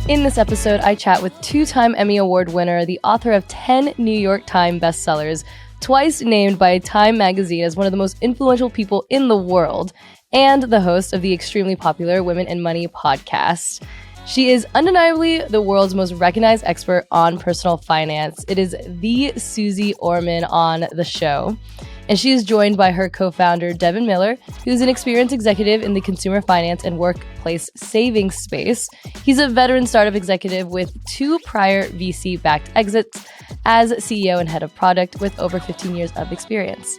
In this episode, I chat with two-time Emmy Award winner, the author of 10 New York Times bestsellers, twice named by Time magazine as one of the most influential people in the world, and the host of the extremely popular Women and Money podcast. She is undeniably the world's most recognized expert on personal finance. It is the Suze Orman on the show. And she is joined by her co-founder, Devin Miller, who's an experienced executive in the consumer finance and workplace savings space. He's a veteran startup executive with 2 prior VC-backed exits as CEO and head of product with over 15 years of experience.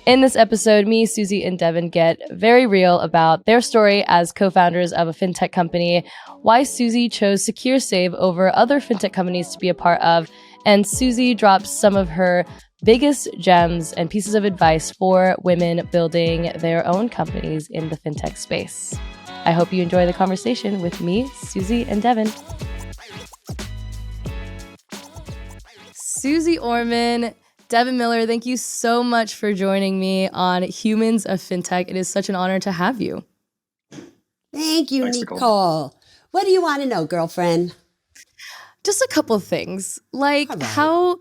In this episode, me, Suze, and Devin get very real about their story as co-founders of a fintech company, why Suze chose SecureSave over other fintech companies to be a part of, and Suze drops some of her biggest gems and pieces of advice for women building their own companies in the fintech space. I hope you enjoy the conversation with me, Suze, and Devin. Suze Orman, Devin Miller, thank you so much for joining me on Humans of Fintech. It is such an honor to have you. Thank you, Nicole. What do you want to know, girlfriend? Just a couple of things, like how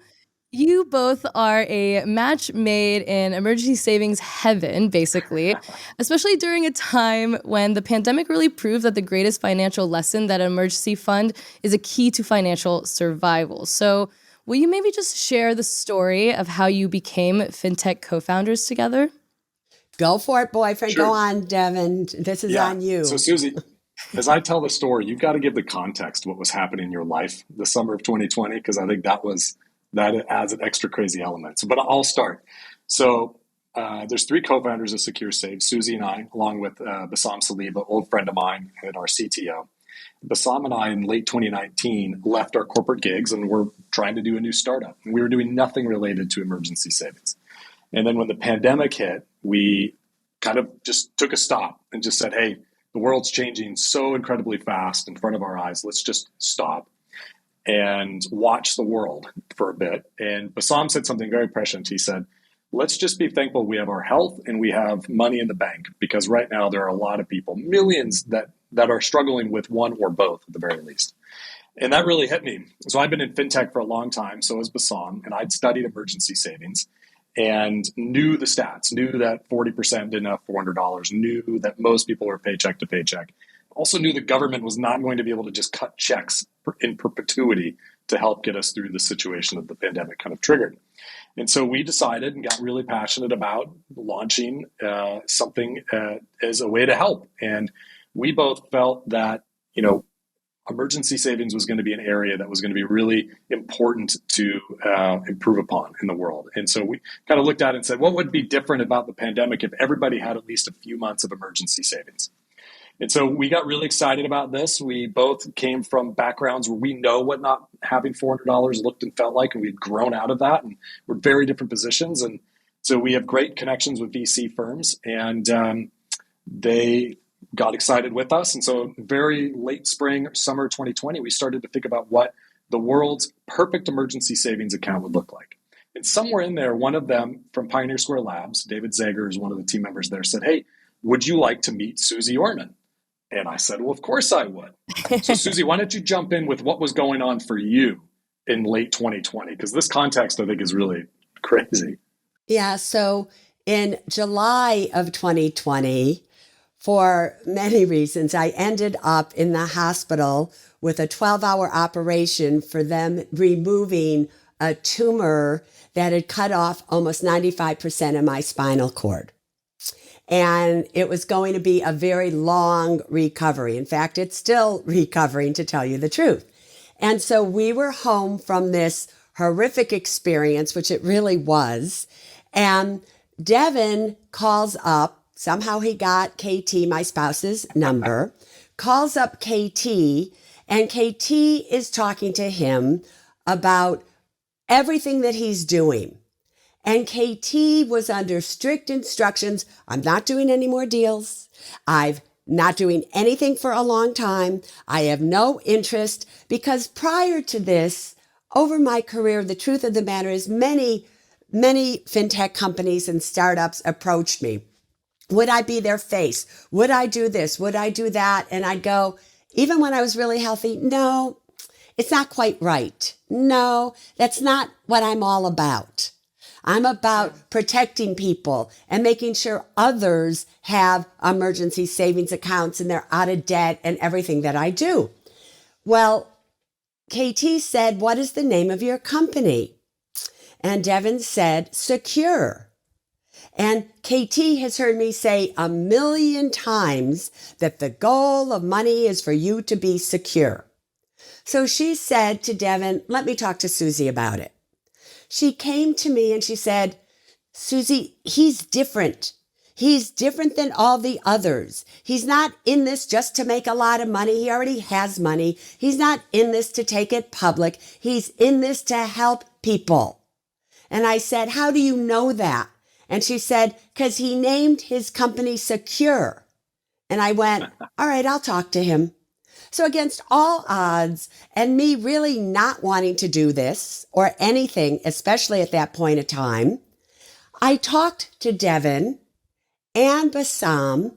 you both are a match made in emergency savings heaven, basically, especially during a time when the pandemic really proved that the greatest financial lesson, that an emergency fund is a key to financial survival. So will you maybe just share the story of how you became fintech co-founders together? Go for it, boyfriend. Sure. Go on, Devin. This is on you. So Suze, as I tell the story, you've got to give the context of what was happening in your life the summer of 2020, because I think that adds an extra crazy element. But I'll start. So there's 3 co-founders of SecureSave, Suze and I, along with Bassam Saliba, old friend of mine and our CTO. Bassam and I, in late 2019, left our corporate gigs and were trying to do a new startup. And we were doing nothing related to emergency savings. And then when the pandemic hit, we kind of just took a stop and just said, hey, the world's changing so incredibly fast in front of our eyes. Let's just stop and watch the world for a bit. And Bassam said something very prescient. He said, let's just be thankful we have our health and we have money in the bank, because right now there are a lot of people, millions that are struggling with one or both at the very least. And that really hit me. So I've been in fintech for a long time, so has Bassam, and I'd studied emergency savings and knew the stats, knew that 40% didn't have $400, knew that most people were paycheck to paycheck. Also knew the government was not going to be able to just cut checks in perpetuity to help get us through the situation that the pandemic kind of triggered. And so we decided and got really passionate about launching something as a way to help. And we both felt that, emergency savings was going to be an area that was going to be really important to improve upon in the world. And so we kind of looked at it and said, what would be different about the pandemic if everybody had at least a few months of emergency savings? And so we got really excited about this. We both came from backgrounds where we know what not having $400 looked and felt like, and we'd grown out of that, and we're very different positions. And so we have great connections with VC firms, and they got excited with us. And so very late spring, summer 2020, we started to think about what the world's perfect emergency savings account would look like. And somewhere in there, one of them from Pioneer Square Labs, David Zager is one of the team members there, said, hey, would you like to meet Suze Orman? And I said, well, of course I would. So Suze, why don't you jump in with what was going on for you in late 2020? Because this context, I think, is really crazy. Yeah. So in July of 2020, for many reasons, I ended up in the hospital with a 12-hour operation for them removing a tumor that had cut off almost 95% of my spinal cord. And it was going to be a very long recovery. In fact, it's still recovering, to tell you the truth. And so we were home from this horrific experience, which it really was. And Devin calls up, somehow he got KT, my spouse's number, calls up KT, and KT is talking to him about everything that he's doing. And KT was under strict instructions. I'm not doing any more deals. I've not doing anything for a long time. I have no interest, because prior to this, over my career, the truth of the matter is many fintech companies and startups approached me. Would I be their face? Would I do this? Would I do that? And I'd go, Even when I was really healthy, no, it's not quite right. No, that's not what I'm all about. I'm about protecting people and making sure others have emergency savings accounts and they're out of debt and everything that I do. Well, KT said, what is the name of your company? And Devin said, Secure. And KT has heard me say 1,000,000 times that the goal of money is for you to be secure. So she said to Devin, let me talk to Suze about it. She came to me and she said, Suze, he's different. He's different than all the others. He's not in this just to make a lot of money. He already has money. He's not in this to take it public. He's in this to help people. And I said, how do you know that? And she said, because he named his company Secure. And I went, all right, I'll talk to him. So against all odds, and me really not wanting to do this or anything, especially at that point of time, I talked to Devin and Bassam,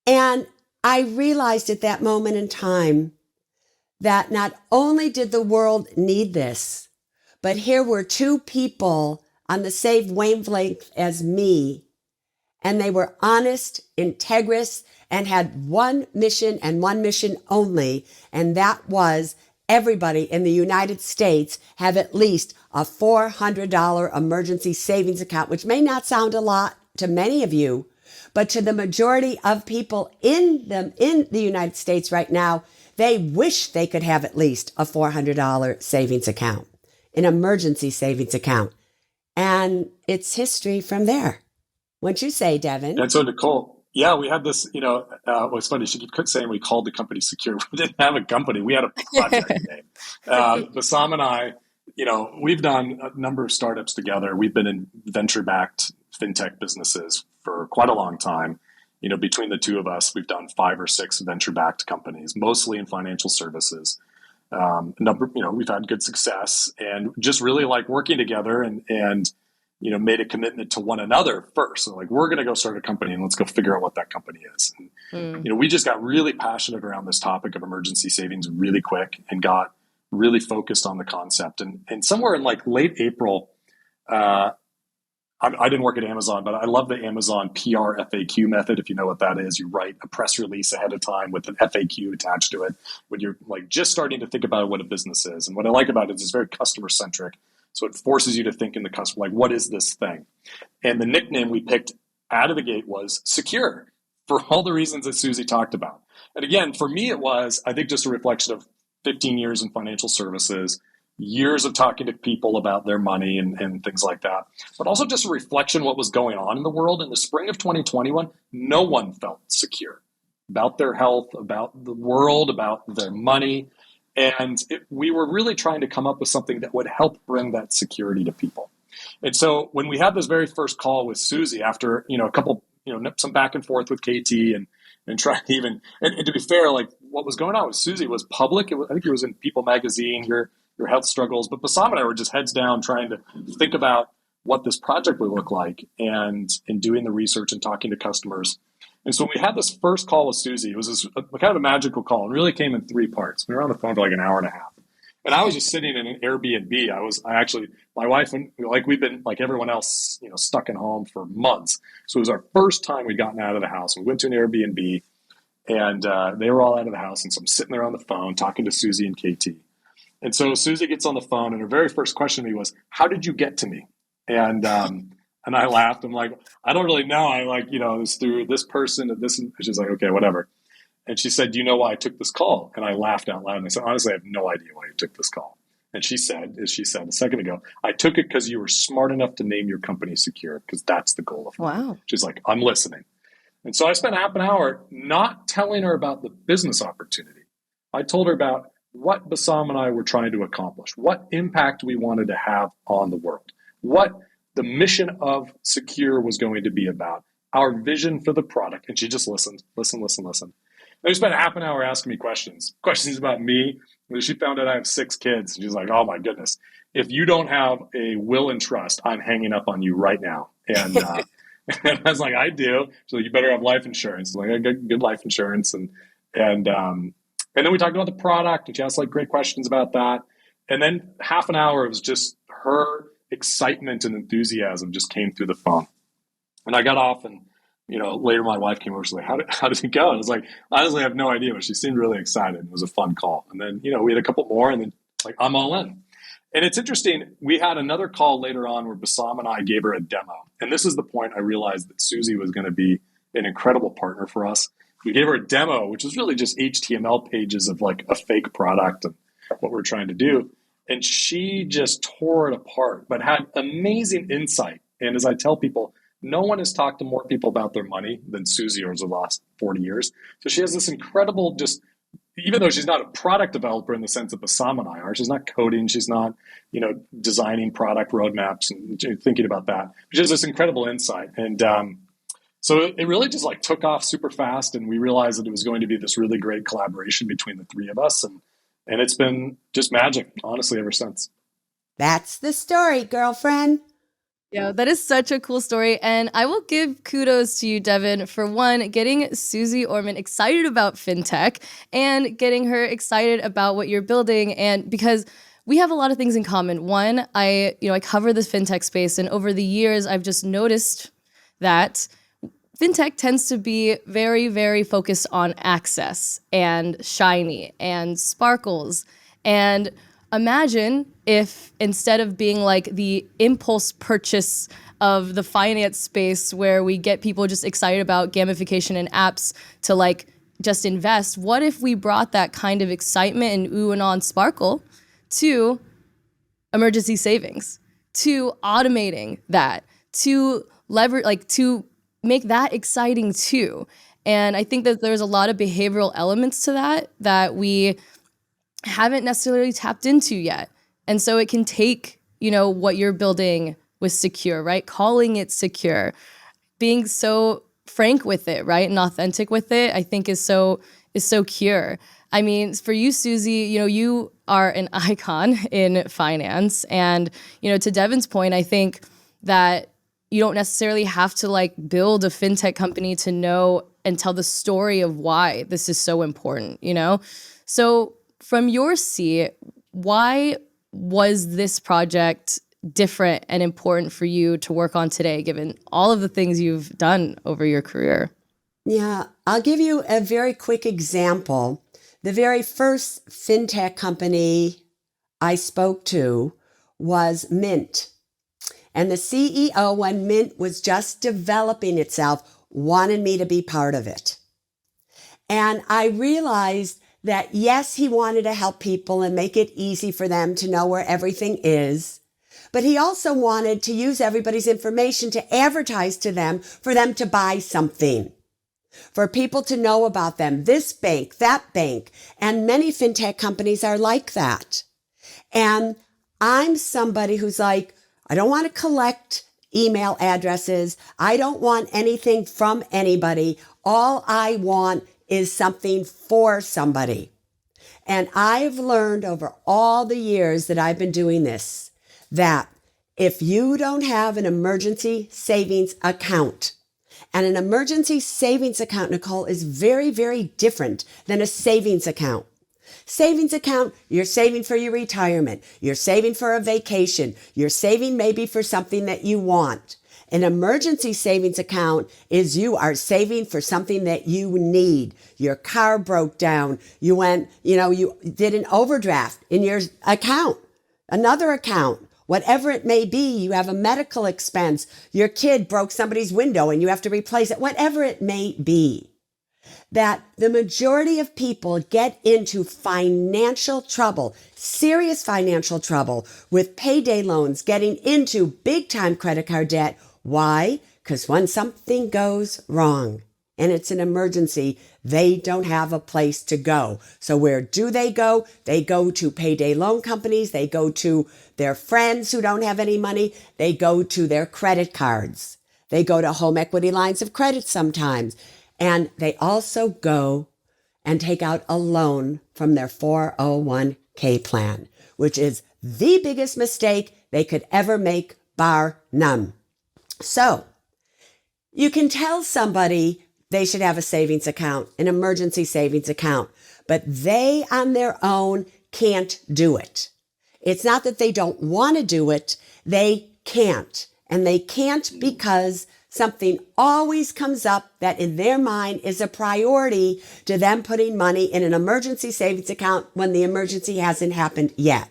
and I realized at that moment in time that not only did the world need this, but here were two people on the same wavelength as me, and they were honest, integrous, and had one mission and one mission only, and that was everybody in the United States have at least a $400 emergency savings account, which may not sound a lot to many of you, but to the majority of people in the United States right now, they wish they could have at least a $400 savings account, an emergency savings account. And it's history from there. What'd you say, Devin? And so, Nicole, yeah, we had this, it was funny. She kept saying we called the company Secure. We didn't have a company. We had a project name. Bassam and I, we've done a number of startups together. We've been in venture-backed fintech businesses for quite a long time. Between the two of us, we've done 5 or 6 venture-backed companies, mostly in financial services. We've had good success and just really like working together and made a commitment to one another first. So like, we're going to go start a company and let's go figure out what that company is. And, we just got really passionate around this topic of emergency savings really quick and got really focused on the concept. And somewhere in like late April, I didn't work at Amazon, but I love the Amazon PR FAQ method. If you know what that is, you write a press release ahead of time with an FAQ attached to it when you're like just starting to think about what a business is. And what I like about it is it's very customer centric. So it forces you to think in the customer, like, what is this thing? And the nickname we picked out of the gate was Secure for all the reasons that Suze talked about. And again, for me, it was, I think, just a reflection of 15 years in financial services, years of talking to people about their money and things like that, but also just a reflection of what was going on in the world. In the spring of 2021, no one felt secure about their health, about the world, about their money. And we were really trying to come up with something that would help bring that security to people. And so when we had this very first call with Suze after, a couple, some back and forth with KT and trying to even, and to be fair, like what was going on with Suze was public. I think it was in People magazine, your health struggles, but Bassam and I were just heads down trying to think about what this project would look like and doing the research and talking to customers. And so we had this first call with Suze. It was this kind of a magical call and really came in 3 parts. We were on the phone for like an hour and a half. And I was just sitting in an Airbnb. My wife and we've been like everyone else, stuck at home for months. So it was our first time we'd gotten out of the house. We went to an Airbnb and they were all out of the house. And so I'm sitting there on the phone talking to Suze and KT. And so Suze gets on the phone and her very first question to me was, how did you get to me? And I laughed. I'm like, I don't really know. It was through this person and this. And she's like, okay, whatever. And she said, do you know why I took this call? And I laughed out loud. And I said, honestly, I have no idea why you took this call. And she said, as she said a second ago, I took it because you were smart enough to name your company Secure, because that's the goal of it. Wow. She's like, I'm listening. And so I spent half an hour not telling her about the business opportunity. I told her about what Bassam and I were trying to accomplish, what impact we wanted to have on the world, what the mission of Secure was going to be about, our vision for the product. And she just listened. And we spent half an hour asking me questions about me. She found out I have 6 kids. She's like, oh my goodness, if you don't have a will and trust, I'm hanging up on you right now. And, and I was like, I do. So you better have life insurance. Like, I got good life insurance. And And then we talked about the product, and she asked like great questions about that. And then half an hour, it was just her excitement and enthusiasm just came through the phone. And I got off, and later my wife came over. She's like, how did it go? And I was like, honestly, I have no idea, but she seemed really excited. It was a fun call. And then, we had a couple more, and then like, I'm all in. And it's interesting. We had another call later on where Bassam and I gave her a demo. And this is the point I realized that Suze was going to be an incredible partner for us. We gave her a demo, which was really just HTML pages of like a fake product and what we're trying to do. And she just tore it apart, but had amazing insight. And as I tell people, no one has talked to more people about their money than Suze over the last 40 years. So she has this incredible, just, even though she's not a product developer in the sense that Bassam and I are, she's not coding, she's not, designing product roadmaps and thinking about that. She has this incredible insight. And so it really just like took off super fast. And we realized that it was going to be this really great collaboration between the three of us. And it's been just magic, honestly, ever since. That's the story, girlfriend. Yeah, that is such a cool story. And I will give kudos to you, Devin, for one, getting Suze Orman excited about FinTech and getting her excited about what you're building. And because we have a lot of things in common. One, I cover the FinTech space, and over the years, I've just noticed that FinTech tends to be very, very focused on access and shiny and sparkles. And imagine if instead of being like the impulse purchase of the finance space where we get people just excited about gamification and apps to like just invest, what if we brought that kind of excitement and ooh and on sparkle to emergency savings, to automating that, to to make that exciting too. And I think that there's a lot of behavioral elements to that we haven't necessarily tapped into yet. And so it can take, what you're building with Secure, right? Calling it secure, being so frank with it, right? And authentic with it, I think is so cure. I mean, for you, Suze, you are an icon in finance. And, to Devin's point, I think that you don't necessarily have to like build a FinTech company to know and tell the story of why this is so important, So from your seat, why was this project different and important for you to work on today, given all of the things you've done over your career? Yeah, I'll give you a very quick example. The very first FinTech company I spoke to was Mint. And the CEO, when Mint was just developing itself, wanted me to be part of it. And I realized that, yes, he wanted to help people and make it easy for them to know where everything is. But he also wanted to use everybody's information to advertise to them for them to buy something, for people to know about them, this bank, that bank. And many FinTech companies are like that. And I'm somebody who's like, I don't want to collect email addresses. I don't want anything from anybody. All I want is something for somebody. And I've learned over all the years that I've been doing this, that if you don't have an emergency savings account, and an emergency savings account, Nicole, is very, very different than a savings account. Savings account, you're saving for your retirement. You're saving for a vacation. You're saving maybe for something that you want. An emergency savings account is you are saving for something that you need. Your car broke down. You went, you did an overdraft in your account, another account, whatever it may be. You have a medical expense. Your kid broke somebody's window and you have to replace it, whatever it may be. That the majority of people get into financial trouble, serious financial trouble with payday loans, getting into big time credit card debt. Why? Because when something goes wrong and it's an emergency, they don't have a place to go. So where do they go? They go to payday loan companies. They go to their friends who don't have any money. They go to their credit cards. They go to home equity lines of credit sometimes. And they also go and take out a loan from their 401k plan, which is the biggest mistake they could ever make, bar none. So you can tell somebody they should have a savings account, an emergency savings account. but they on their own can't do it. It's not that they don't want to do it, they can't. And they can't because something always comes up that in their mind is a priority to them putting money in an emergency savings account when the emergency hasn't happened yet.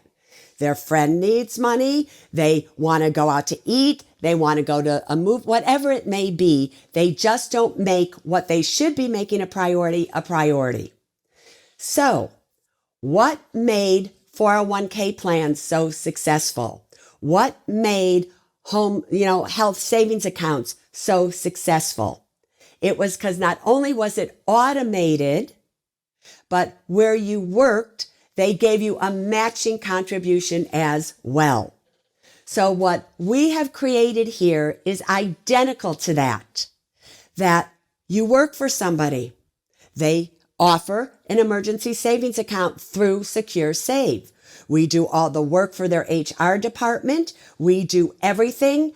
Their friend needs money. They want to go out to eat. They want to go to a move, whatever it may be. They just don't make what they should be making a priority a priority. So what made 401k plans so successful? What made health savings accounts so successful? It was because not only was it automated, but where you worked, they gave you a matching contribution as well. So what we have created here is identical to that you work for somebody. They offer an emergency savings account through SecureSave. We do all the work for their HR department. We do everything.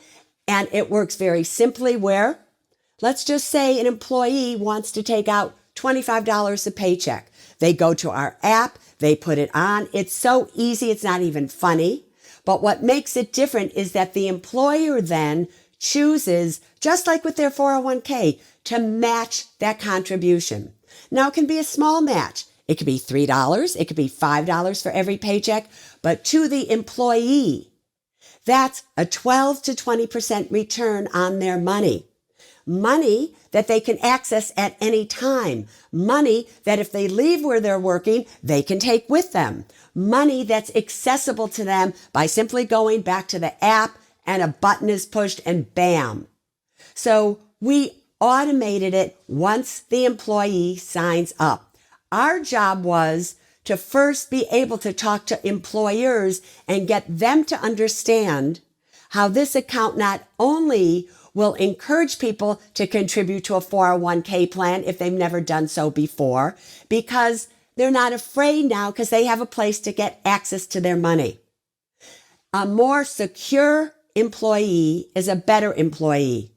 And it works very simply where, let's just say an employee wants to take out $25 a paycheck. They go to our app. They put it on. It's so easy. It's not even funny. But what makes it different is that the employer then chooses, just like with their 401k, to match that contribution. Now, it can be a small match. It could be $3. It could be $5 for every paycheck. But to the employee, that's a 12 to 20% return on their money. Money that they can access at any time. Money that if they leave where they're working, they can take with them. Money that's accessible to them by simply going back to the app and a button is pushed and bam. So we automated it once the employee signs up. Our job was to first be able to talk to employers and get them to understand how this account not only will encourage people to contribute to a 401k plan if they've never done so before, because they're not afraid now because they have a place to get access to their money. A more secure employee is a better employee.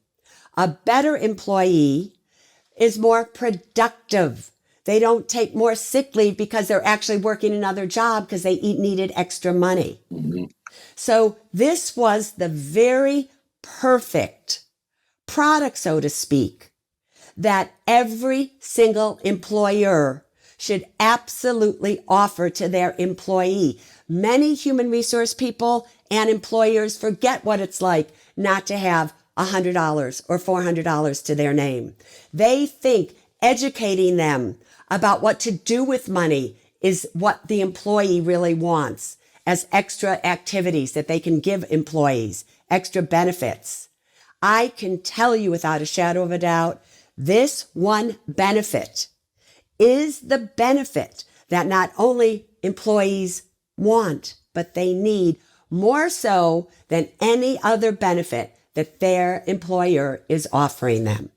A better employee is more productive. They don't take more sick leave because they're actually working another job because they needed extra money. Mm-hmm. So this was the very perfect product, so to speak, that every single employer should absolutely offer to their employee. Many human resource people and employers forget what it's like not to have $100 or $400 to their name. They think educating them about what to do with money is what the employee really wants as extra activities that they can give employees, extra benefits. I can tell you without a shadow of a doubt, this one benefit is the benefit that not only employees want, but they need more so than any other benefit that their employer is offering them.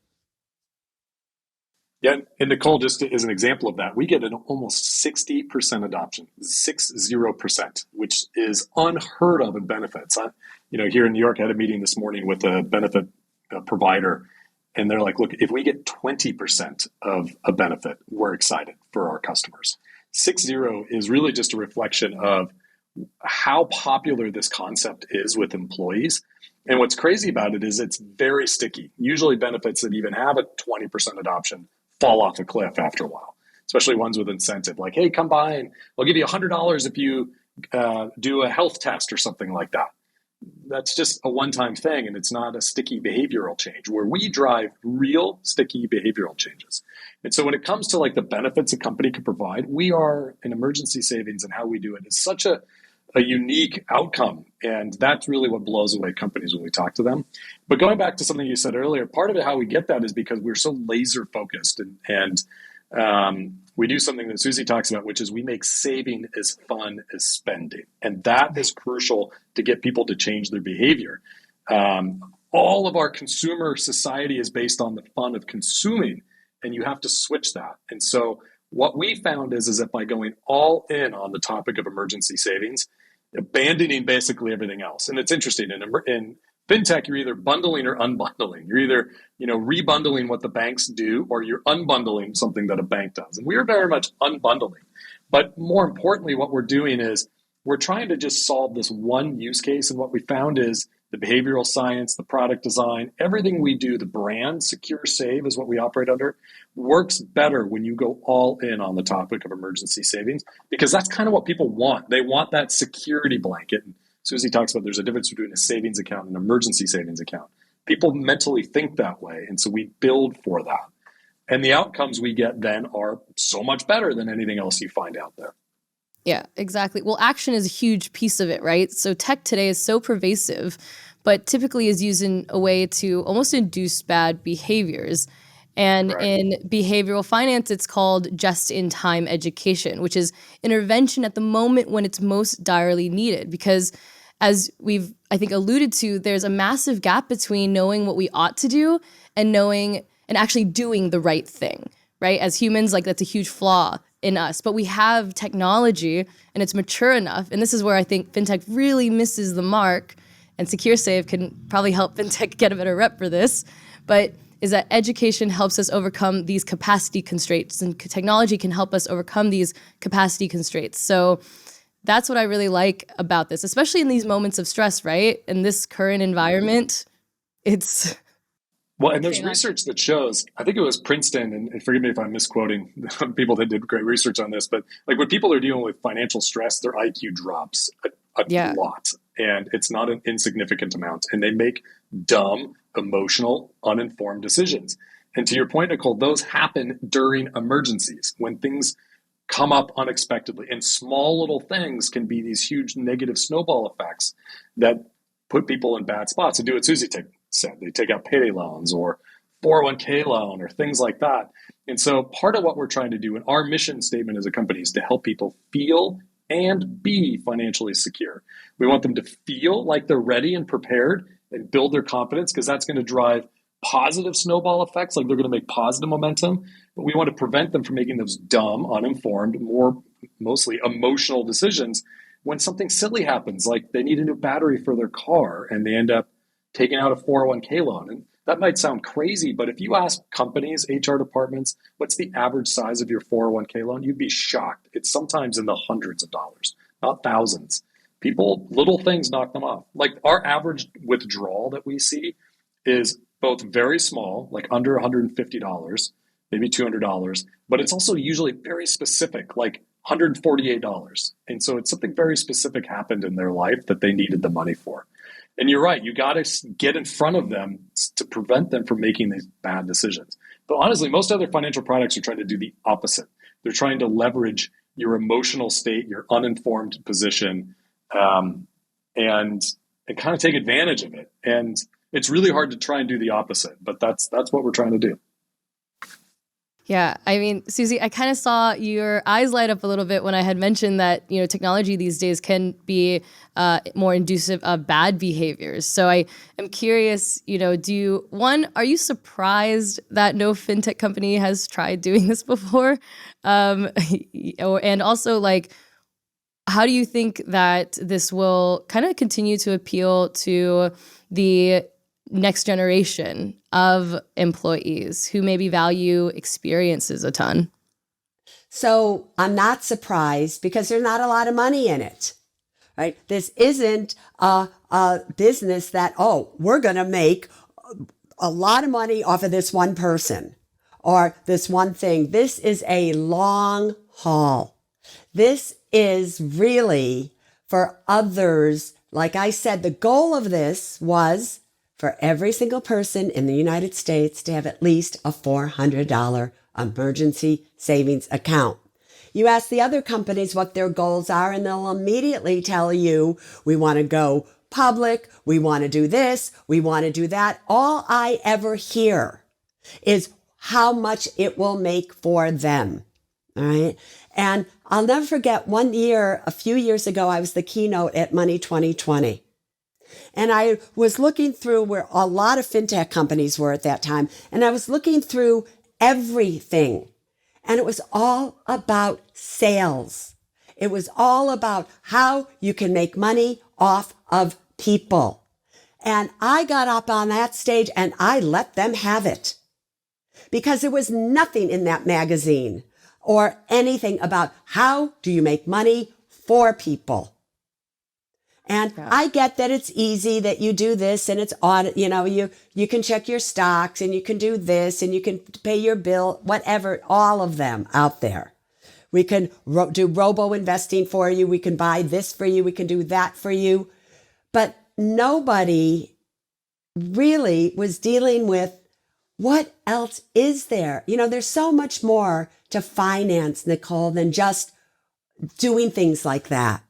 Yeah, and Nicole, just as an example of that, we get an almost 60% adoption, 60%, which is unheard of in benefits. Here in New York, I had a meeting this morning with a benefit provider, and they're like, look, if we get 20% of a benefit, we're excited for our customers. 60 is really just a reflection of how popular this concept is with employees. And what's crazy about it is it's very sticky. Usually benefits that even have a 20% adoption fall off a cliff after a while, especially ones with incentive, like, hey, come by and I'll give you $100 if you do a health test or something like that. That's just a one-time thing, and it's not a sticky behavioral change where we drive real sticky behavioral changes. And so when it comes to like the benefits a company can provide, we are in emergency savings, and how we do it is such a unique outcome. And that's really what blows away companies when we talk to them. But going back to something you said earlier, part of it, how we get that is because we're so laser focused and we do something that Suze talks about, which is we make saving as fun as spending. And that is crucial to get people to change their behavior. All of our consumer society is based on the fun of consuming, and you have to switch that. And so what we found is that by going all in on the topic of emergency savings, abandoning basically everything else. And it's interesting, in Fintech, you're either bundling or unbundling. You're either, rebundling what the banks do, or you're unbundling something that a bank does. And we are very much unbundling. But more importantly, what we're doing is we're trying to just solve this one use case. And what we found is the behavioral science, the product design, everything we do, the brand, SecureSave is what we operate under, works better when you go all in on the topic of emergency savings, because that's kind of what people want. They want that security blanket. And Suze talks about there's a difference between a savings account and an emergency savings account. People mentally think that way. And so we build for that. And the outcomes we get then are so much better than anything else you find out there. Yeah, exactly. Well, action is a huge piece of it, right? So tech today is so pervasive, but typically is used in a way to almost induce bad behaviors. And in behavioral finance, it's called just-in-time education, which is intervention at the moment when it's most direly needed. Because as we've, I think, alluded to, there's a massive gap between knowing what we ought to do and knowing and actually doing the right thing, right? As humans, like that's a huge flaw in us. But we have technology and it's mature enough. And this is where I think FinTech really misses the mark. And SecureSave can probably help FinTech get a better rep for this. But is that education helps us overcome these capacity constraints, and technology can help us overcome these capacity constraints. So that's what I really like about this, especially in these moments of stress, right? In this current environment, it's... Well, and there's research that shows, I think it was Princeton, and forgive me if I'm misquoting people that did great research on this, but like when people are dealing with financial stress, their IQ drops a lot. And it's not an insignificant amount. And they make dumb, emotional, uninformed decisions. And to your point, Nicole, those happen during emergencies when things come up unexpectedly. And small little things can be these huge negative snowball effects that put people in bad spots. And do what Suze said. They take out payday loans or 401k loan or things like that. And so part of what we're trying to do, and our mission statement as a company, is to help people feel and be financially secure. We want them to feel like they're ready and prepared and build their confidence, because that's going to drive positive snowball effects, like they're going to make positive momentum. But we want to prevent them from making those dumb, uninformed, mostly emotional decisions when something silly happens, like they need a new battery for their car and they end up taking out a 401k loan. And that might sound crazy, but if you ask companies, HR departments, what's the average size of your 401k loan, you'd be shocked. It's sometimes in the hundreds of dollars, not thousands. People, little things knock them off. Like our average withdrawal that we see is both very small, like under $150, maybe $200, but it's also usually very specific, like $148. And so it's something very specific happened in their life that they needed the money for. And you're right, you got to get in front of them to prevent them from making these bad decisions. But honestly, most other financial products are trying to do the opposite. They're trying to leverage your emotional state, your uninformed position, and kind of take advantage of it. And it's really hard to try and do the opposite, but that's what we're trying to do. Yeah, I mean, Suze, I kind of saw your eyes light up a little bit when I had mentioned that, technology these days can be more inducive of bad behaviors. So I am curious, are you surprised that no fintech company has tried doing this before? And also, how do you think that this will kind of continue to appeal to the next generation of employees who maybe value experiences a ton? So I'm not surprised, because there's not a lot of money in it, right? This isn't a business that, we're going to make a lot of money off of this one person or this one thing. This is a long haul. This is really for others. Like I said, the goal of this was for every single person in the United States to have at least a $400 emergency savings account. You ask the other companies what their goals are, and they'll immediately tell you, we want to go public, we want to do this, we want to do that. All I ever hear is how much it will make for them. All right. And I'll never forget one year, a few years ago, I was the keynote at Money 2020. And I was looking through where a lot of fintech companies were at that time. And I was looking through everything. And it was all about sales. It was all about how you can make money off of people. And I got up on that stage and I let them have it because there was nothing in that magazine or anything about how do you make money for people. And I get that it's easy that you do this and it's audit, you can check your stocks and you can do this and you can pay your bill, whatever, all of them out there. We can do robo investing for you. We can buy this for you. We can do that for you. But nobody really was dealing with what else is there? There's so much more to finance, Nicole, than just doing things like that.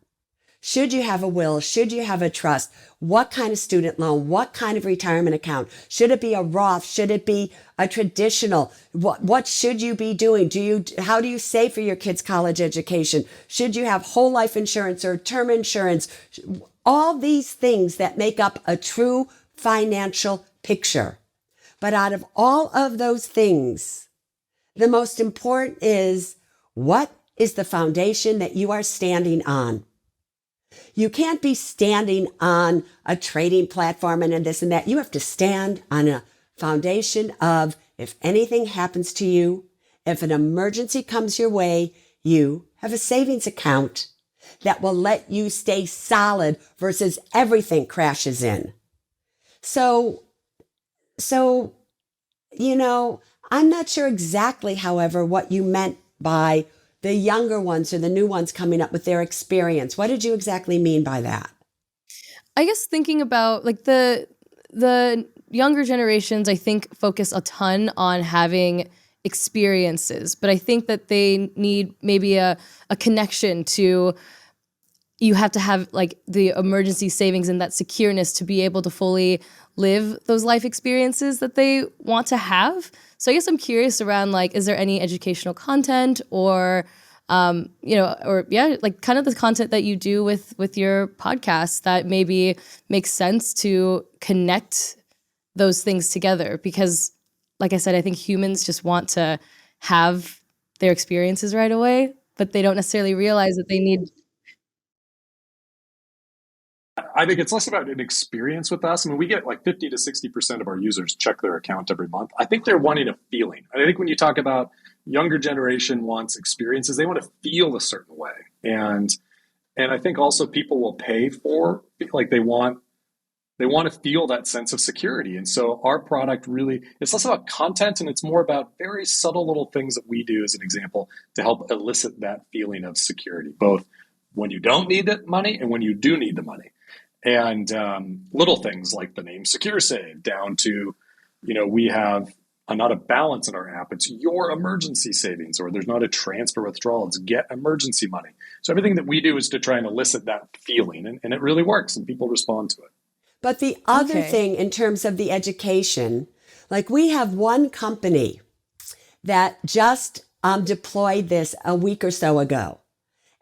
Should you have a will? Should you have a trust? What kind of student loan? What kind of retirement account? Should it be a Roth? Should it be a traditional? What should you be doing? How do you save for your kids' college education? Should you have whole life insurance or term insurance? All these things that make up a true financial picture. But out of all of those things, the most important is, what is the foundation that you are standing on? You can't be standing on a trading platform and this and that. You have to stand on a foundation of, if anything happens to you, if an emergency comes your way, you have a savings account that will let you stay solid versus everything crashes in. So, I'm not sure exactly, however, what you meant by the younger ones or the new ones coming up with their experience. What did you exactly mean by that? I guess thinking about like the younger generations, I think focus a ton on having experiences, but I think that they need maybe a connection to, you have to have like the emergency savings and that secureness to be able to fully live those life experiences that they want to have. So I guess I'm curious around, like, is there any educational content or, kind of the content that you do with your podcast that maybe makes sense to connect those things together? Because like I said, I think humans just want to have their experiences right away, but they don't necessarily realize that they need. I think it's less about an experience with us. I mean, we get like 50 to 60% of our users check their account every month. I think they're wanting a feeling. I think when you talk about younger generation wants experiences, they want to feel a certain way. And I think also people will pay for, like, they want to feel that sense of security. And so our product really, it's less about content and it's more about very subtle little things that we do, as an example, to help elicit that feeling of security, both when you don't need the money and when you do need the money. And little things like the name SecureSave, down to, we have not a balance in our app. It's your emergency savings, or there's not a transfer withdrawal. It's get emergency money. So everything that we do is to try and elicit that feeling, and it really works, and people respond to it. But the other thing in terms of the education, like, we have one company that just deployed this a week or so ago.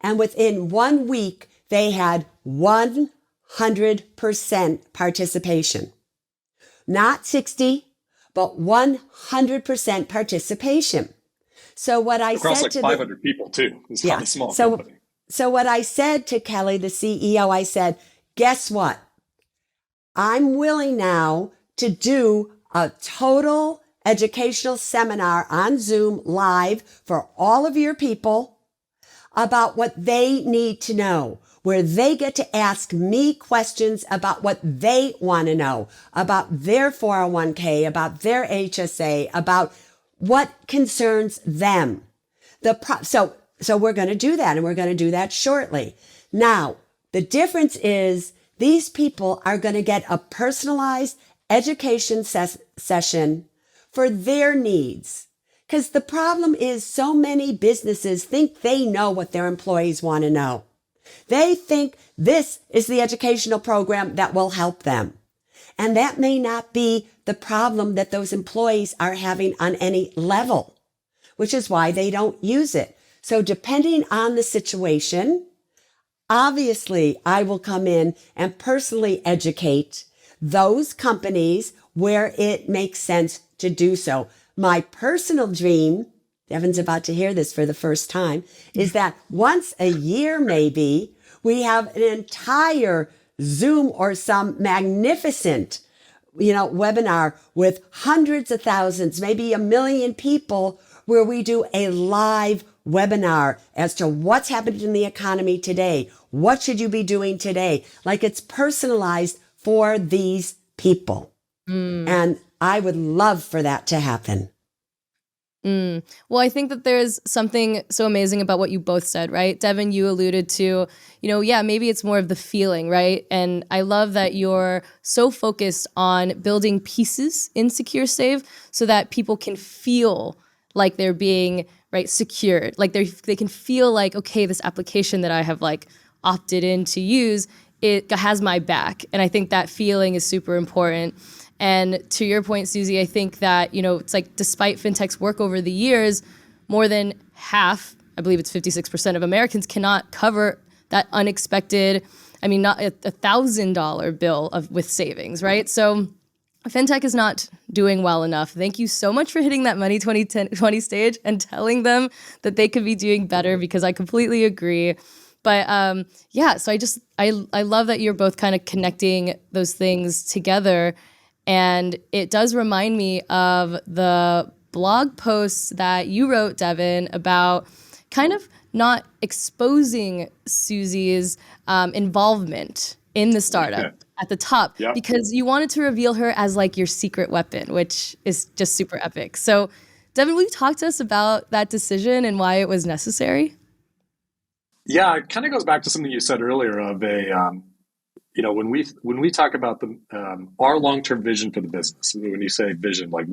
And within 1 week, they had 100% participation. Not 60, but 100% participation. So what I across said like to 500 people too. It's not a small company. So what I said to Kelly, the CEO, I said, guess what? I'm willing now to do a total educational seminar on Zoom live for all of your people about what they need to know, where they get to ask me questions about what they want to know, about their 401k, about their HSA, about what concerns them. So we're going to do that, and we're going to do that shortly. Now, the difference is these people are going to get a personalized education session for their needs. Because the problem is, so many businesses think they know what their employees want to know. They think this is the educational program that will help them. And that may not be the problem that those employees are having on any level, which is why they don't use it. So depending on the situation, obviously I will come in and personally educate those companies where it makes sense to do so. My personal dream, Devin's about to hear this for the first time, is that once a year maybe, we have an entire Zoom or some magnificent, webinar with hundreds of thousands, maybe 1 million people, where we do a live webinar as to what's happening in the economy today. What should you be doing today? Like, it's personalized for these people. And I would love for that to happen. Well, I think that there's something so amazing about what you both said, right? Devin, you alluded to, maybe it's more of the feeling, right? And I love that you're so focused on building pieces in SecureSave so that people can feel like they're being, right, secured. Like they can feel like, okay, this application that I have like opted in to use, it has my back. And I think that feeling is super important. And to your point, Suze, I think that, it's like despite FinTech's work over the years, more than half, I believe it's 56% of Americans cannot cover that unexpected, not a $1,000 bill with savings, right? So FinTech is not doing well enough. Thank you so much for hitting that Money 2020 stage and telling them that they could be doing better, because I completely agree. But so I love that you're both kind of connecting those things together. And it does remind me of the blog posts that you wrote, Devin, about kind of not exposing Suze's involvement in the startup at the top, because you wanted to reveal her as like your secret weapon, which is just super epic. So, Devin, will you talk to us about that decision and why it was necessary? Yeah, it kind of goes back to something you said earlier of when we talk about our long-term vision for the business. When you say vision, like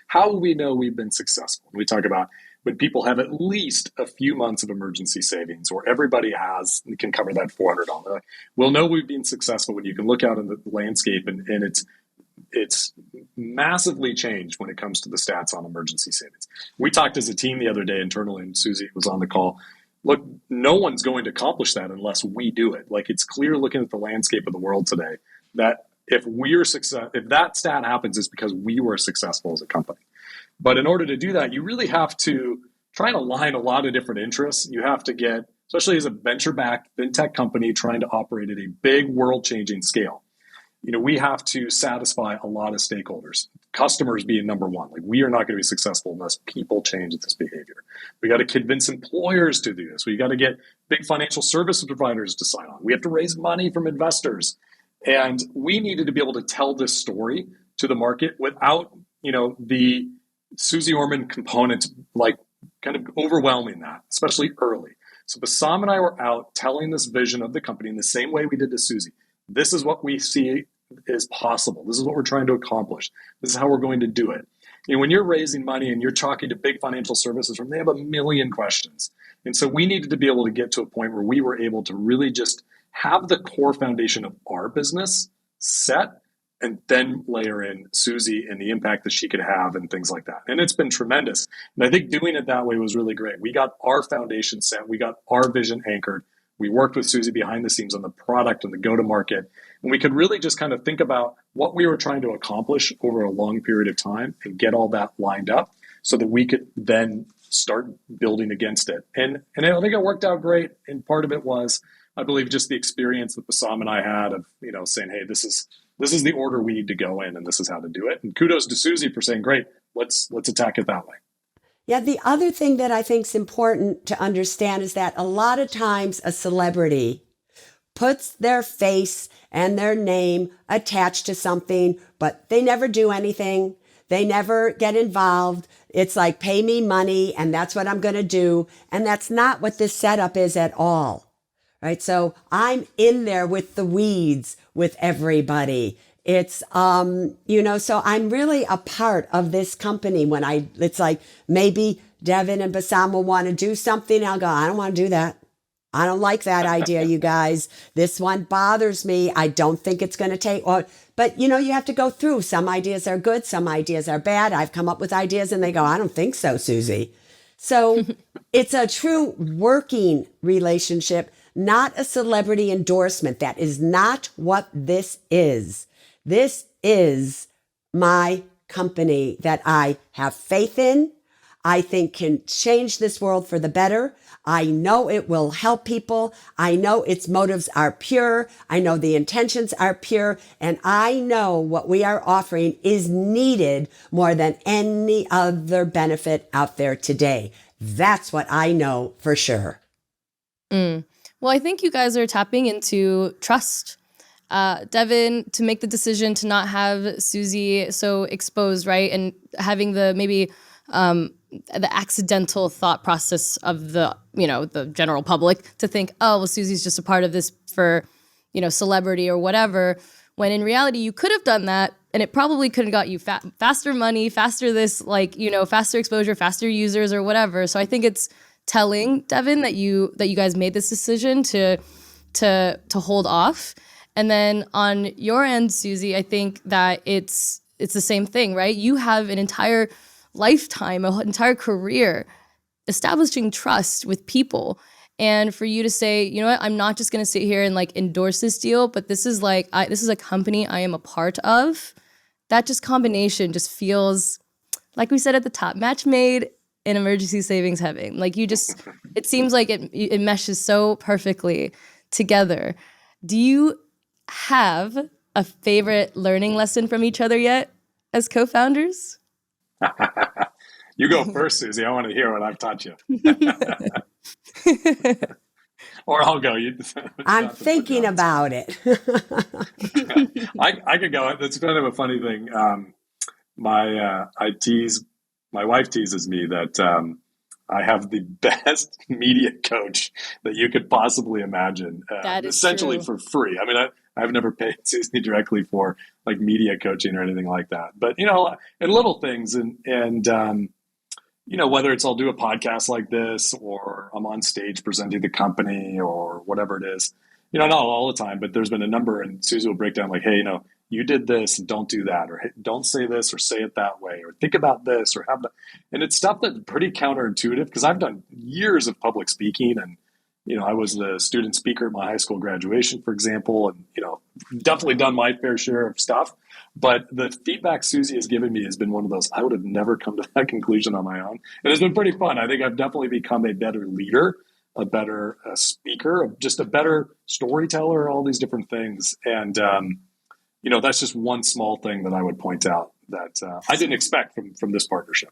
how will we know we've been successful? We talk about when people have at least a few months of emergency savings, or everybody can cover that $400. We'll know we've been successful when you can look out in the landscape and it's massively changed when it comes to the stats on emergency savings. We talked as a team the other day internally, and Suze was on the call. Look, no one's going to accomplish that unless we do it. Like, it's clear looking at the landscape of the world today that if that stat happens, it's because we were successful as a company. But in order to do that, you really have to try and align a lot of different interests. You have to get, especially as a venture-backed fintech company trying to operate at a big world-changing scale, we have to satisfy a lot of stakeholders, customers being number one. Like, we are not going to be successful unless people change this behavior. We got to convince employers to do this. We got to get big financial services providers to sign on. We have to raise money from investors. And we needed to be able to tell this story to the market without, the Suze Orman component, like, kind of overwhelming that, especially early. So Bassam and I were out telling this vision of the company in the same way we did to Suze. This is what we see is possible. This is what we're trying to accomplish. This is how we're going to do it. When you're raising money and you're talking to big financial services firms, they have 1 million questions. And so we needed to be able to get to a point where we were able to really just have the core foundation of our business set, and then layer in Suze and the impact that she could have and things like that. And it's been tremendous. And I think doing it that way was really great. We got our foundation set. We got our vision anchored. We worked with Suze behind the scenes on the product and the go-to-market. And we could really just kind of think about what we were trying to accomplish over a long period of time and get all that lined up so that we could then start building against it. And I think it worked out great. And part of it was, I believe, just the experience that Bassam and I had of, saying, hey, this is the order we need to go in, and this is how to do it. And kudos to Suze for saying, great, let's attack it that way. Yeah, the other thing that I think is important to understand is that a lot of times a celebrity puts their face and their name attached to something, but they never do anything. They never get involved. It's like, pay me money and that's what I'm going to do. And that's not what this setup is at all. Right. So I'm in there with the weeds with everybody. It's, so I'm really a part of this company it's like maybe Devin and Bassam will want to do something. I'll go, I don't want to do that. I don't like that idea, you guys. This one bothers me. I don't think it's going to take, but you have to go through. Some ideas are good. Some ideas are bad. I've come up with ideas and they go, I don't think so, Suze. So it's a true working relationship, not a celebrity endorsement. That is not what this is. This is my company that I have faith in. I think can change this world for the better. I know it will help people. I know its motives are pure. I know the intentions are pure. And I know what we are offering is needed more than any other benefit out there today. That's what I know for sure. Well, I think you guys are tapping into trust. Devin, to make the decision to not have Suze so exposed, right? And having the accidental thought process of the general public to think, oh, well, Suze's just a part of this for, celebrity or whatever. When in reality, you could have done that and it probably could have got you faster money, faster this, faster exposure, faster users or whatever. So I think it's telling, Devin, that you guys made this decision to hold off. And then on your end, Suze, I think that it's the same thing, right? You have an entire lifetime, an entire career establishing trust with people. And for you to say, you know what, I'm not just going to sit here and endorse this deal, but this is this is a company I am a part of. That just combination just feels, like we said at the top, match made in emergency savings heaven. It seems like it meshes so perfectly together. Do you have a favorite learning lesson from each other yet as co-founders? You go first, Suze. I want to hear what I've taught you. Or I'll go. I'm thinking about it. I could go. That's kind of a funny thing. My wife teases me that I have the best media coach that you could possibly imagine, essentially true. For free. I mean, I've never paid Suze directly for media coaching or anything like that. But, and little things and whether it's I'll do a podcast like this or I'm on stage presenting the company or whatever it is, not all the time, but there's been a number and Suze will break down hey, you did this and don't do that, or hey, don't say this or say it that way, or think about this or have that. And it's stuff that's pretty counterintuitive because I've done years of public speaking and, I was the student speaker at my high school graduation, for example, and, definitely done my fair share of stuff. But the feedback Suze has given me has been one of those, I would have never come to that conclusion on my own. And it's been pretty fun. I think I've definitely become a better leader, a better speaker, just a better storyteller, all these different things. And, that's just one small thing that I would point out that I didn't expect from this partnership.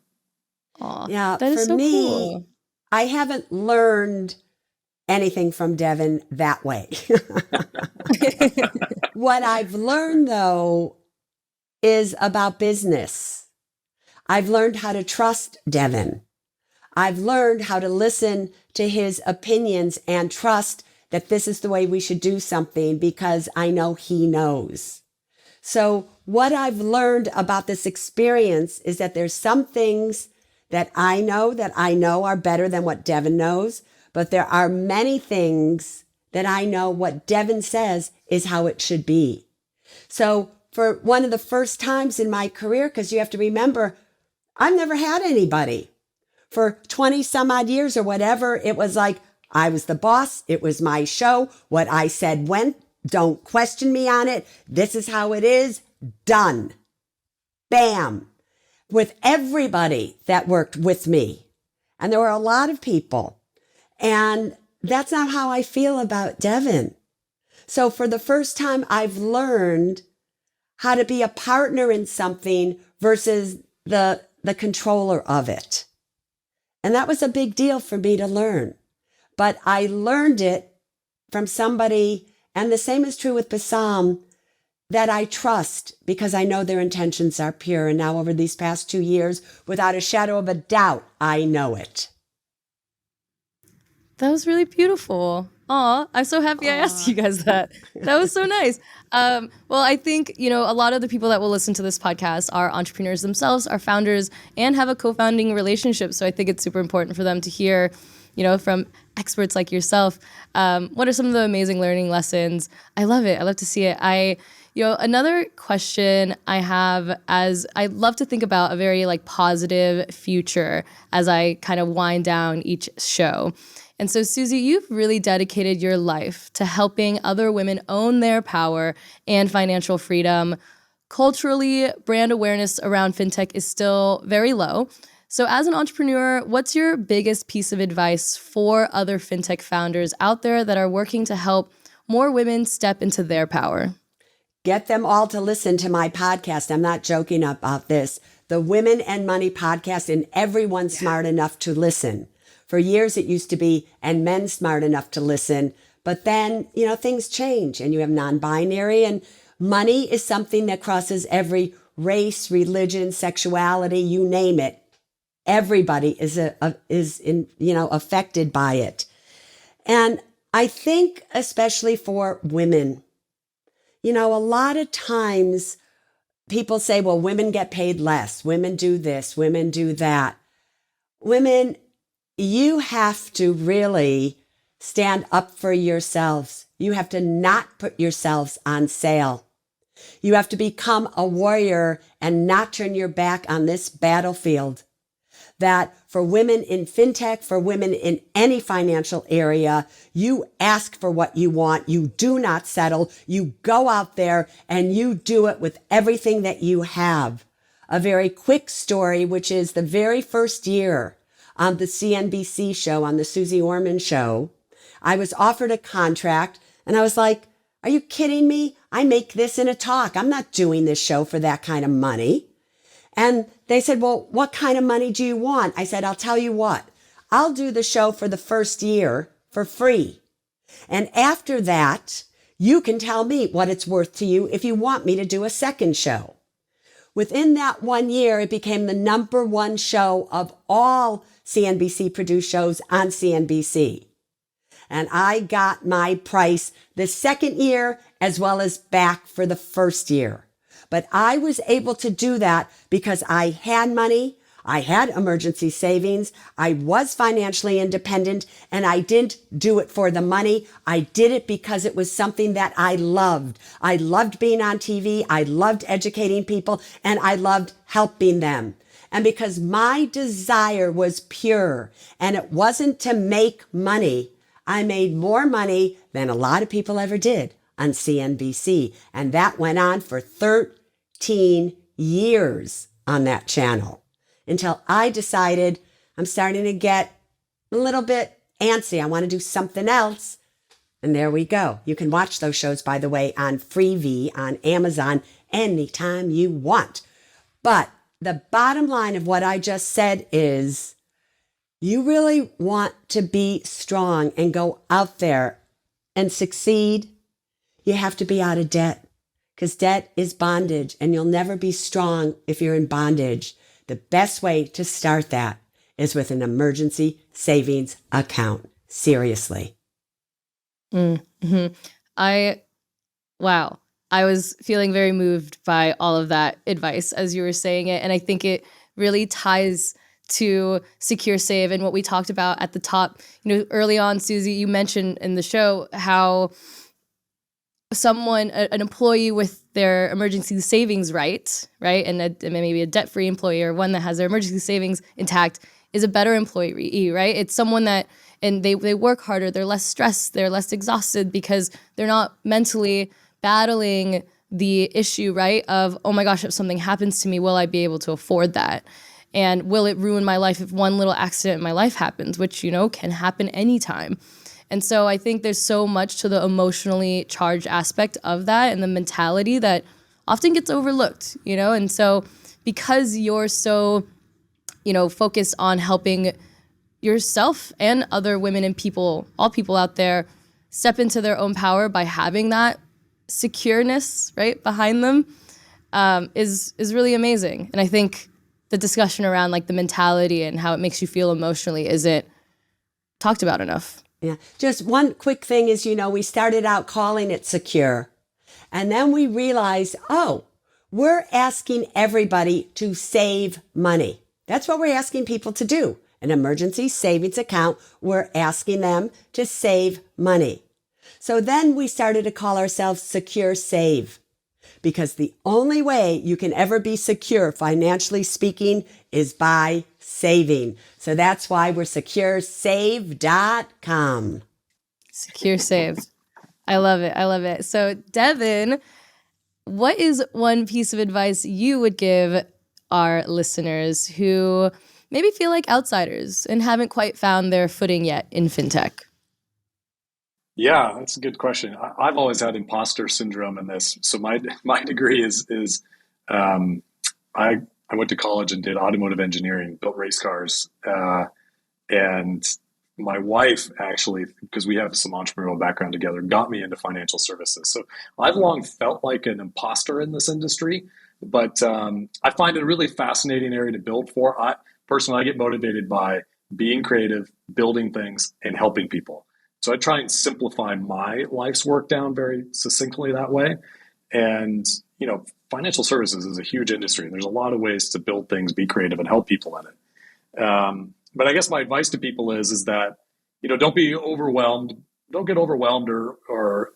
Aww, yeah, that is so me, cool. I haven't learned anything from Devin that way. What I've learned, though, is about business. I've learned how to trust Devin. I've learned how to listen to his opinions and trust that this is the way we should do something because I know he knows. So what I've learned about this experience is that there's some things that I know are better than what Devin knows, but there are many things that I know what Devin says is how it should be. So for one of the first times in my career, because you have to remember, I've never had anybody. For 20 some odd years or whatever, it was I was the boss. It was my show. What I said went. Don't question me on it. This is how it is. Done. Bam. With everybody that worked with me. And there were a lot of people. And that's not how I feel about Devin. So for the first time, I've learned how to be a partner in something versus the controller of it. And that was a big deal for me to learn. But I learned it from somebody, and the same is true with Bassam, that I trust because I know their intentions are pure. And now over these past 2 years, without a shadow of a doubt, I know it. That was really beautiful. Aw, I'm so happy I asked you guys that. That was so nice. Well, I think, a lot of the people that will listen to this podcast are entrepreneurs themselves, are founders, and have a co-founding relationship. So I think it's super important for them to hear, from experts like yourself. What are some of the amazing learning lessons? I love it. I love to see it. Another question I have, as I love to think about a very positive future as I kind of wind down each show. And so, Suze, you've really dedicated your life to helping other women own their power and financial freedom. Culturally, brand awareness around fintech is still very low. So as an entrepreneur, what's your biggest piece of advice for other fintech founders out there that are working to help more women step into their power? Get them all to listen to my podcast. I'm not joking about this. The Women and Money podcast, and everyone's smart enough to listen. For years, it used to be, and men smart enough to listen. But then, things change and you have non-binary, and money is something that crosses every race, religion, sexuality, you name it. Everybody is affected by it. And I think especially for women, a lot of times people say, well, women get paid less. Women do this, women do that. Women, you have to really stand up for yourselves. You have to not put yourselves on sale. You have to become a warrior and not turn your back on this battlefield. That for women in fintech, for women in any financial area, you ask for what you want. You do not settle. You go out there and you do it with everything that you have. A very quick story, which is the very first year on the CNBC show, on the Suze Orman show, I was offered a contract and I was like, are you kidding me? I make this in a talk. I'm not doing this show for that kind of money. And they said, well, what kind of money do you want? I said, I'll tell you what, I'll do the show for the first year for free. And after that, you can tell me what it's worth to you if you want me to do a second show. Within that 1 year, it became the number one show of all CNBC produced shows on CNBC. And I got my price the second year as well as back for the first year. But I was able to do that because I had money, I had emergency savings, I was financially independent, and I didn't do it for the money. I did it because it was something that I loved. I loved being on TV, I loved educating people, and I loved helping them. And because my desire was pure and it wasn't to make money, I made more money than a lot of people ever did on CNBC. And that went on for 13 years on that channel until I decided I'm starting to get a little bit antsy. I want to do something else. And there we go. You can watch those shows, by the way, on Freevee on Amazon anytime you want. But the bottom line of what I just said is you really want to be strong and go out there and succeed. You have to be out of debt because debt is bondage and you'll never be strong if you're in bondage. The best way to start that is with an emergency savings account. Seriously. Mm-hmm. Wow. I was feeling very moved by all of that advice as you were saying it. And I think it really ties to SecureSave and what we talked about at the top. Early on, Suze, you mentioned in the show how an employee with their emergency savings right? And maybe a debt-free employee or one that has their emergency savings intact is a better employee, right? It's someone that, and they work harder, they're less stressed, they're less exhausted because they're not mentally battling the issue, right? Of, oh my gosh, if something happens to me, will I be able to afford that? And will it ruin my life if one little accident in my life happens, which, can happen anytime. And so I think there's so much to the emotionally charged aspect of that and the mentality that often gets overlooked, And so because you're so, focused on helping yourself and other women and people, all people out there, step into their own power by having that secureness, right, behind them, is really amazing. And I think the discussion around like the mentality and how it makes you feel emotionally isn't talked about enough. Yeah. Just one quick thing is, we started out calling it secure. And then we realized, we're asking everybody to save money. That's what we're asking people to do. An emergency savings account, we're asking them to save money. So then we started to call ourselves SecureSave, because the only way you can ever be secure, financially speaking, is by saving. So that's why we're SecureSave.com. SecureSave. I love it. So Devin, what is one piece of advice you would give our listeners who maybe feel like outsiders and haven't quite found their footing yet in fintech? Yeah, that's a good question. I've always had imposter syndrome in this. So my degree is I went to college and did automotive engineering, built race cars, and my wife actually, because we have some entrepreneurial background together, got me into financial services. So I've long felt like an imposter in this industry, but I find it a really fascinating area to build for. Personally, I get motivated by being creative, building things, and helping people. So I try and simplify my life's work down very succinctly that way. And, financial services is a huge industry. There's a lot of ways to build things, be creative, and help people in it. But I guess my advice to people is that, don't be overwhelmed. Don't get overwhelmed or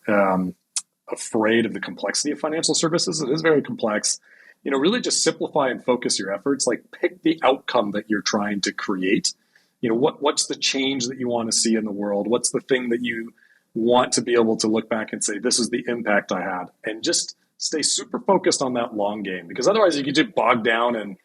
afraid of the complexity of financial services. It is very complex. Really just simplify and focus your efforts. Like pick the outcome that you're trying to create. What's the change that you want to see in the world? What's the thing that you want to be able to look back and say, this is the impact I had? And just stay super focused on that long game, because otherwise you get get bogged down in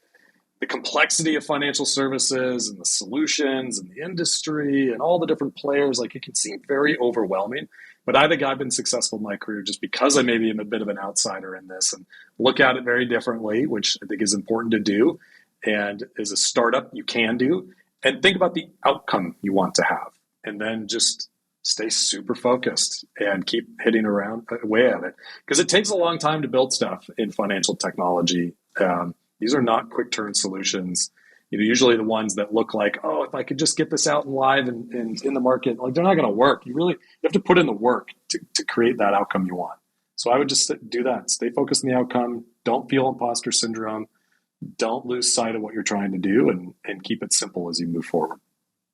the complexity of financial services and the solutions and the industry and all the different players. Like it can seem very overwhelming, but I think I've been successful in my career just because I maybe am a bit of an outsider in this and look at it very differently, which I think is important to do. And as a startup, you can do. And think about the outcome you want to have, and then just stay super focused and keep hitting away at it. Because it takes a long time to build stuff in financial technology. These are not quick turn solutions. Usually the ones that look like, oh, if I could just get this out and live and in the market, like they're not going to work. You have to put in the work to create that outcome you want. So I would just do that. Stay focused on the outcome. Don't feel imposter syndrome. Don't lose sight of what you're trying to do, and keep it simple as you move forward.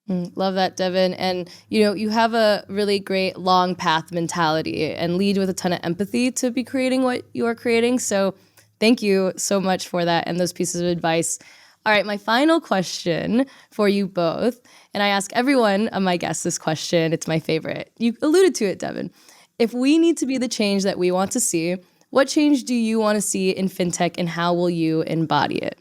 Love that, Devin. And, you have a really great long path mentality and lead with a ton of empathy to be creating what you are creating. So thank you so much for that and those pieces of advice. All right, my final question for you both, and I ask everyone of my guests this question. It's my favorite. You alluded to it, Devin. If we need to be the change that we want to see, what change do you want to see in fintech, and how will you embody it?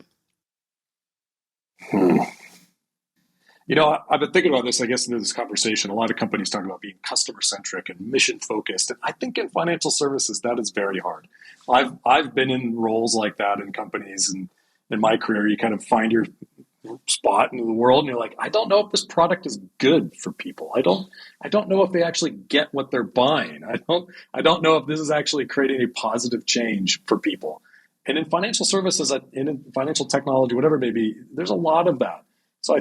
I've been thinking about this, I guess, in this conversation. A lot of companies talk about being customer-centric and mission-focused. And I think in financial services, that is very hard. I've been in roles like that in companies, and in my career, you kind of find your spot in the world, and you're like, I don't know if this product is good for people. I don't know if they actually get what they're buying. I don't know if this is actually creating a positive change for people. And in financial services, in financial technology, whatever it may be, there's a lot of that. So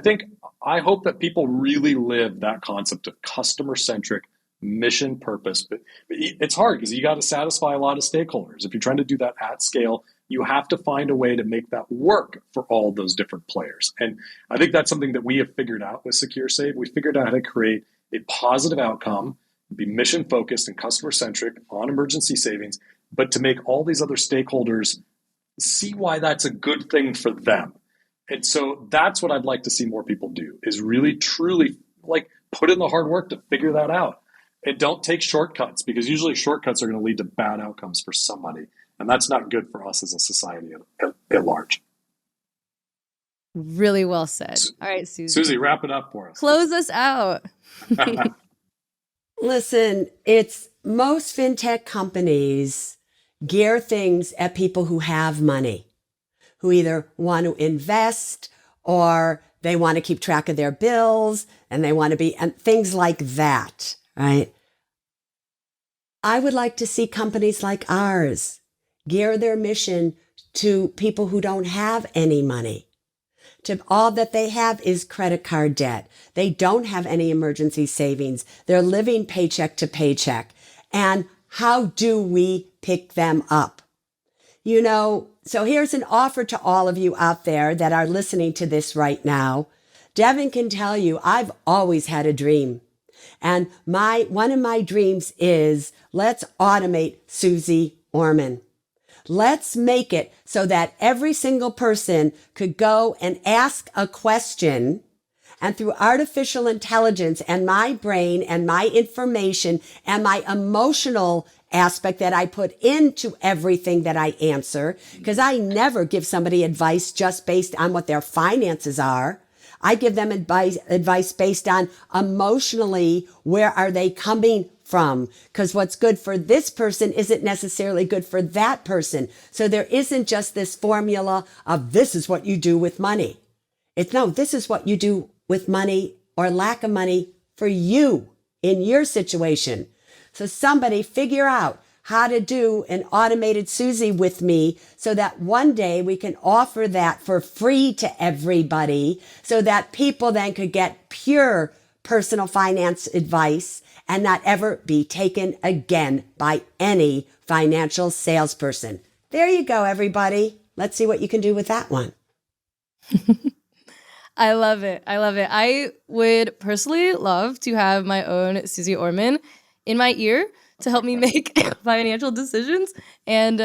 I hope that people really live that concept of customer-centric mission purpose. But it's hard because you got to satisfy a lot of stakeholders. If you're trying to do that at scale, you have to find a way to make that work for all those different players. And I think that's something that we have figured out with SecureSave. We figured out how to create a positive outcome, be mission-focused and customer-centric on emergency savings, but to make all these other stakeholders see why that's a good thing for them. And so that's what I'd like to see more people do, is really, truly put in the hard work to figure that out. And don't take shortcuts, because usually shortcuts are going to lead to bad outcomes for somebody. And that's not good for us as a society at large. Really well said. All right, Suze, wrap it up for us. Close us out. Listen, it's most fintech companies gear things at people who have money, who either want to invest or they want to keep track of their bills and they want to be, and things like that, right? I would like to see companies like ours gear their mission to people who don't have any money. To all that they have is credit card debt. They don't have any emergency savings. They're living paycheck to paycheck. And how do we pick them up? So here's an offer to all of you out there that are listening to this right now. Devin can tell you, I've always had a dream. And one of my dreams is, let's automate Suze Orman. Let's make it so that every single person could go and ask a question, and through artificial intelligence and my brain and my information and my emotional aspect that I put into everything that I answer, because I never give somebody advice just based on what their finances are. I give them advice based on emotionally, where are they coming from? Because what's good for this person isn't necessarily good for that person. So there isn't just this formula of this is what you do with money. It's no, this is what you do with money or lack of money for you in your situation. So somebody figure out how to do an automated Suze with me so that one day we can offer that for free to everybody so that people then could get pure personal finance advice and not ever be taken again by any financial salesperson. There you go, everybody. Let's see what you can do with that one. I love it. I love it. I would personally love to have my own Suze Orman in my ear to help me make financial decisions and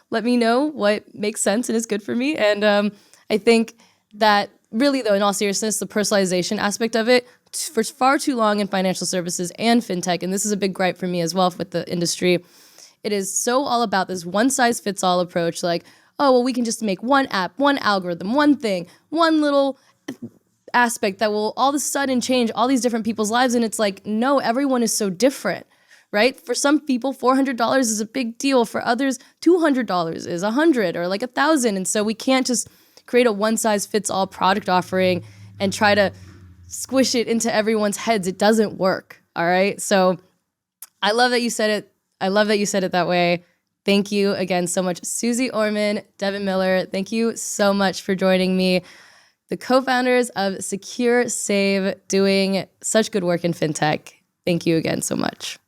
let me know what makes sense and is good for me. And I think that really, though, in all seriousness, the personalization aspect of it for far too long in financial services and fintech, and this is a big gripe for me as well with the industry, it is so all about this one-size-fits-all approach, like, oh, well, we can just make one app, one algorithm, one thing, one little aspect that will all of a sudden change all these different people's lives. And it's like, no, everyone is so different, right? For some people, $400 is a big deal. For others, $200 is $100 or like $1,000. And so we can't just create a one-size-fits-all product offering and try to squish it into everyone's heads. It doesn't work, all right? So I love that you said it. I love that you said it that way. Thank you again so much, Suze Orman, Devin Miller. Thank you so much for joining me. The co-founders of SecureSave, doing such good work in fintech. Thank you again so much.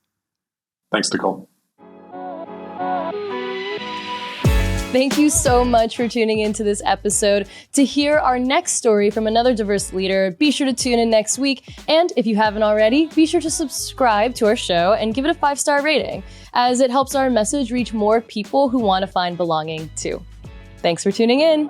Thanks, Nicole. Thank you so much for tuning into this episode. To hear our next story from another diverse leader, be sure to tune in next week. And if you haven't already, be sure to subscribe to our show and give it a 5-star rating, as it helps our message reach more people who want to find belonging too. Thanks for tuning in.